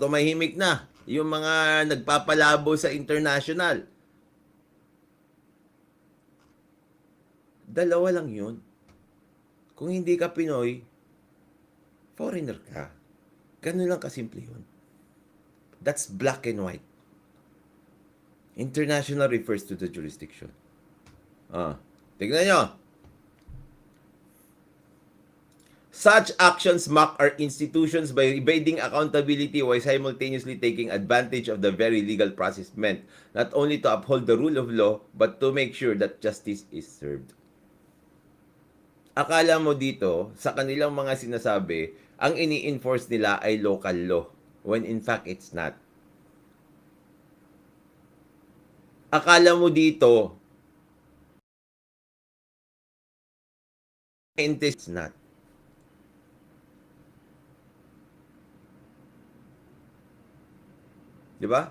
tumahimik na yung mga nagpapalabo sa international. Dalawa lang yun. Kung hindi ka Pinoy, foreigner ka. Ganun lang kasimple yun. That's black and white. International refers to the jurisdiction. Tignan nyo. Such actions mock our institutions by evading accountability while simultaneously taking advantage of the very legal process meant not only to uphold the rule of law but to make sure that justice is served. Akala mo dito, sa kanilang mga sinasabi, ang ini-enforce nila ay local law when in fact it's not. Akala mo dito, it's not. Di ba?